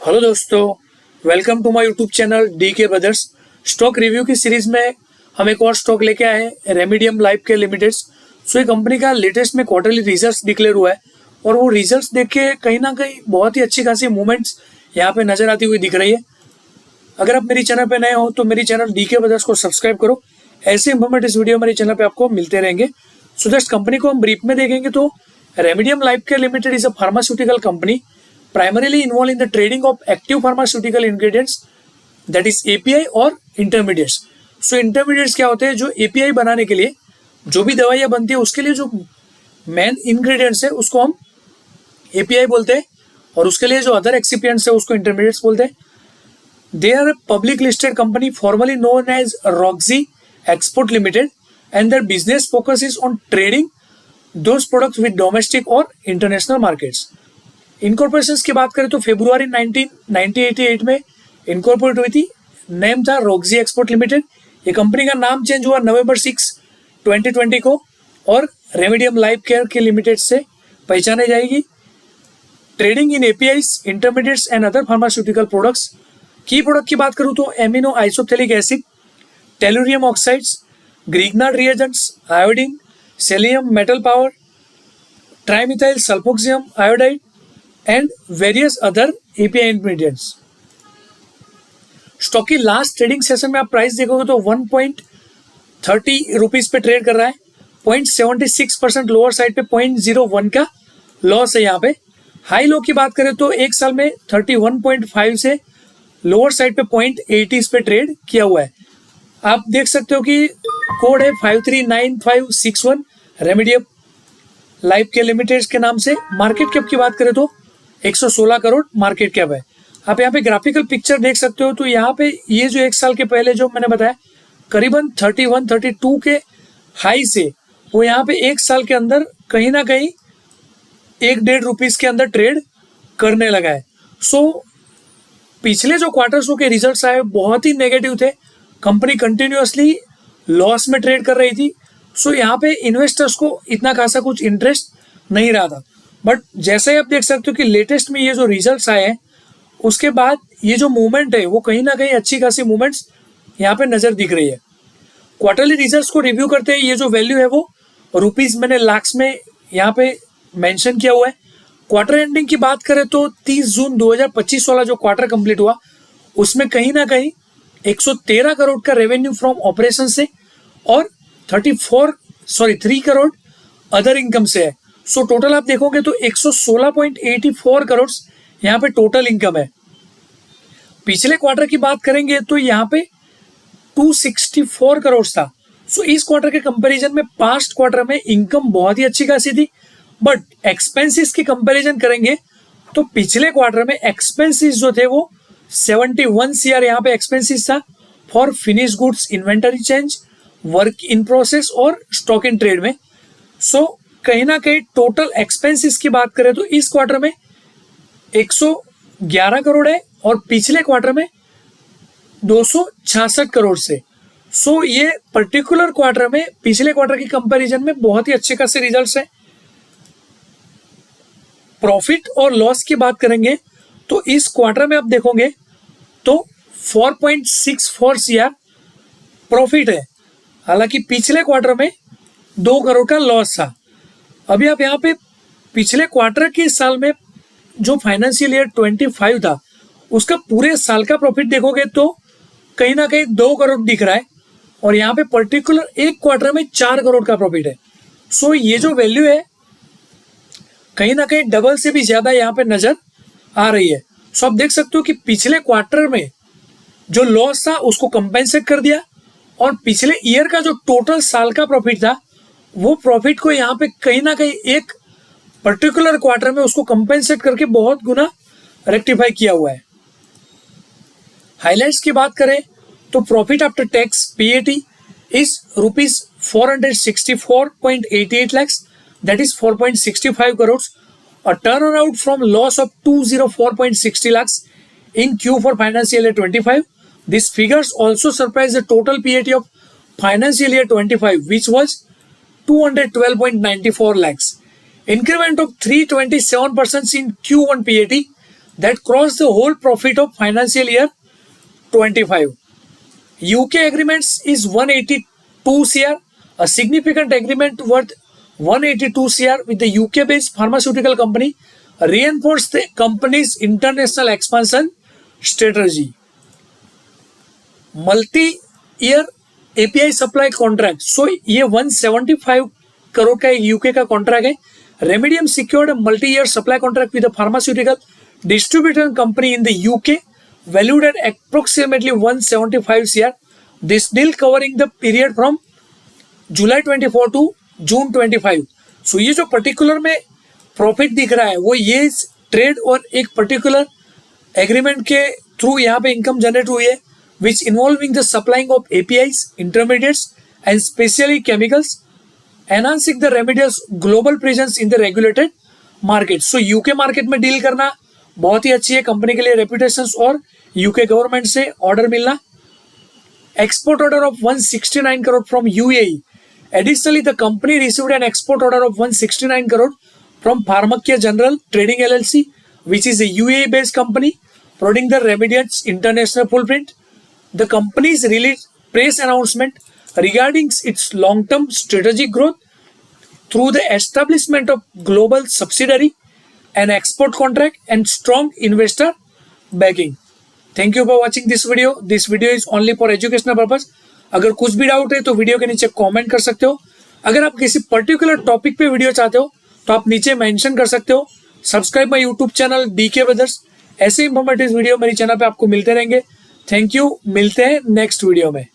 Hello दोस्तों, welcome to my YouTube channel D K brothers. Stock review की series में हम एक और स्टॉक लेके आए हैं, रेमेडियम लाइफ केयर लिमिटेड। ये कंपनी का लेटेस्ट में क्वार्टरली रिजल्ट्स डिक्लेयर हुआ है और वो रिजल्ट्स देख के कहीं ना कहीं बहुत ही अच्छी खासी मूवमेंट्स यहाँ पे नजर आती हुई दिख रही है। अगर आप मेरी चैनल पे नए हो तो मेरी चैनल डी के ब्रदर्स को सब्सक्राइब करो। ऐसे इंफॉर्मेटिव इस वीडियो मेरे चैनल पे आपको मिलते रहेंगे। सो जस्ट कंपनी को हम ब्रीफ में देखेंगे तो Remedium life Care limited is a pharmaceutical company primarily involved in the trading of active pharmaceutical ingredients, that is API और intermediates. So intermediates क्या होते हैं? जो API बनाने के लिए जो भी दवाइयाँ बनती है उसके लिए जो मेन ingredients है उसको हम API बोलते हैं और उसके लिए जो अदर एक्सिपियंट्स है उसको intermediates बोलते हैं. They are a public listed company formerly known as Roxy Export Limited and their business focus is on trading those products with domestic or international markets. Incorporation की बात करें तो फरवरी 1988 में इनकॉर्पोरेट हुई थी। नेम था रॉक्सी एक्सपोर्ट लिमिटेड। ये company का नाम चेंज हुआ नवंबर 6, 2020 को और रेमेडियम लाइफ केयर के लिमिटेड से पहचानी जाएगी। Trading in APIs, intermediates and other pharmaceutical products. की प्रोडक्ट की बात करूँ तो amino isophthalic acid, tellurium oxides, Grignard reagents, iodine, selenium metal power, trimethyl sulfoxonium iodide and various other API ingredients. Stock की लास्ट ट्रेडिंग सेशन में आप price देखोगे तो 1.30 रुपीज पे ट्रेड कर रहा है। 0.76% लोअर साइड पे 0.01 का लॉस है यहाँ पे। हाई लो की बात करें तो एक साल में 31.5 से लोअर साइड पे 0.80 पे ट्रेड किया हुआ है। आप देख सकते हो कि कोड है 539561 रेमेडियम लाइफ केयर लिमिटेड के नाम से। मार्केट कैप की बात करें तो 116 करोड़ मार्केट कैप है। आप यहाँ पे ग्राफिकल पिक्चर देख सकते हो तो यहाँ पे ये जो एक साल के पहले जो मैंने बताया करीबन 31-32 के हाई से वो यहाँ पे एक साल के अंदर कहीं ना कहीं 1-1.5 रुपीज के अंदर ट्रेड करने लगा है। सो पिछले जो क्वार्टर्स के रिजल्ट्स आए बहुत ही नेगेटिव थे। कंपनी कंटिन्यूअसली लॉस में ट्रेड कर रही थी। सो यहाँ पे इन्वेस्टर्स को इतना खासा कुछ इंटरेस्ट नहीं रहा था। बट जैसे ही आप देख सकते हो कि लेटेस्ट में ये जो रिजल्ट्स आए हैं उसके बाद ये जो मूवमेंट है वो कहीं ना कहीं अच्छी खासी मूवमेंट्स यहाँ पे नजर दिख रही है। क्वार्टरली रिजल्ट्स को रिव्यू करते हैं। ये जो वैल्यू है वो रुपीज मैंने लाख्स में यहाँ पे मेंशन किया हुआ है। क्वार्टर एंडिंग की बात करें तो 30 जून 2025 वाला जो क्वार्टर कंप्लीट हुआ उसमें कहीं ना कहीं 113 करोड़ का रेवेन्यू फ्रॉम ऑपरेशन से और 3 करोड़ अदर इनकम से है। सो टोटल आप देखोगे तो 116.84 करोड़ यहाँ पे टोटल इनकम है। पिछले क्वार्टर की बात करेंगे तो यहाँ पे 264 करोड़ था। सो इस क्वार्टर के कंपैरिजन में पास्ट क्वार्टर में इनकम बहुत ही अच्छी खासी थी। बट एक्सपेंसेस की कंपैरिजन करेंगे तो पिछले क्वार्टर में एक्सपेंसेस जो थे वो 71 CR यहाँ पे एक्सपेंसेस था for finish goods, inventory change, work in process और स्टॉक इन ट्रेड में। सो कहीं ना कहीं टोटल एक्सपेंसेस की बात करें तो इस क्वार्टर में 111 करोड़ है और पिछले क्वार्टर में 266 करोड़ से। सो ये पर्टिकुलर क्वार्टर में पिछले क्वार्टर की कंपैरिजन में बहुत ही अच्छे खासे रिजल्ट्स है। प्रॉफिट और लॉस की बात करेंगे तो इस क्वार्टर में आप देखोगे तो 4.64 CR प्रॉफिट है। हालांकि पिछले क्वार्टर में 2 करोड़ का लॉस था। अभी आप यहाँ पे पिछले क्वार्टर के साल में जो फाइनेंशियल ईयर 25 था उसका पूरे साल का प्रॉफिट देखोगे तो कहीं ना कहीं 2 करोड़ दिख रहा है और यहाँ पे पर्टिकुलर एक क्वार्टर में 4 करोड़ का प्रॉफिट है। सो ये जो वैल्यू है कहीं ना कहीं डबल से भी ज्यादा यहाँ पे नजर आ रही है। सो आप देख सकते हो कि पिछले क्वार्टर में जो लॉस था उसको कंपेंसेट कर दिया और पिछले ईयर का जो टोटल साल का प्रॉफिट था वो प्रॉफिट को यहाँ पे कहीं ना कहीं एक पर्टिकुलर क्वार्टर में उसको कंपेंसेट करके बहुत गुना रेक्टिफाई किया हुआ है। हाइलाइट्स की बात करें तो profit after tax PAT is ₹464.88 lakhs, that is 4.65 crores, a turnaround from loss of 204.60 lakhs in Q4 financial year 25. These figures also surprise the total PAT of financial year 25, which was 212.94 lakhs. Increment of 327% in Q1 PAT that crossed the whole profit of financial year 25. UK agreements is 182 CR, a significant agreement worth 182 CR with the UK-based pharmaceutical company reinforced the company's international expansion strategy. Multi-year API supply contract, so ये 175 करोड़ का एक UK का contract है. Remedium secured a multi year supply contract with a pharmaceutical distributor company in the UK valued at approximately 175 CR. This deal covering the period from July 24 to June 25. सो ये जो particular में profit दिख रहा है वो ये ट्रेड और एक पर्टिकुलर एग्रीमेंट के थ्रू यहाँ पे इनकम जनरेट हुई है, which involving the supplying of APIs, intermediates and specially chemicals, enhancing the Remedios global presence in the regulated market. So UK market में डील करना बहुत ही अच्छी है कंपनी के लिए, रेपुटेशन और यूके गवर्नमेंट से ऑर्डर मिलना. Export order of 169 crore from UAE. Additionally, the company received an export order of 169 crore from Pharmacia General Trading LLC, which is a UAE-based company providing the Remedios international footprint. The company's released press announcement regarding its long-term strategic growth through the establishment of global subsidiary, an export contract, and strong investor backing. Thank you for watching this video. This video is only for educational purpose. अगर कुछ भी doubt है तो video के नीचे comment कर सकते हो. अगर आप किसी पर्टिकुलर टॉपिक पे वीडियो चाहते हो तो आप नीचे मेंशन कर सकते हो. Subscribe my YouTube channel DK brothers. ऐसे इंफॉर्मेटिव वीडियो मेरे चैनल पे आपको मिलते रहेंगे. थैंक यू, मिलते हैं नेक्स्ट वीडियो में.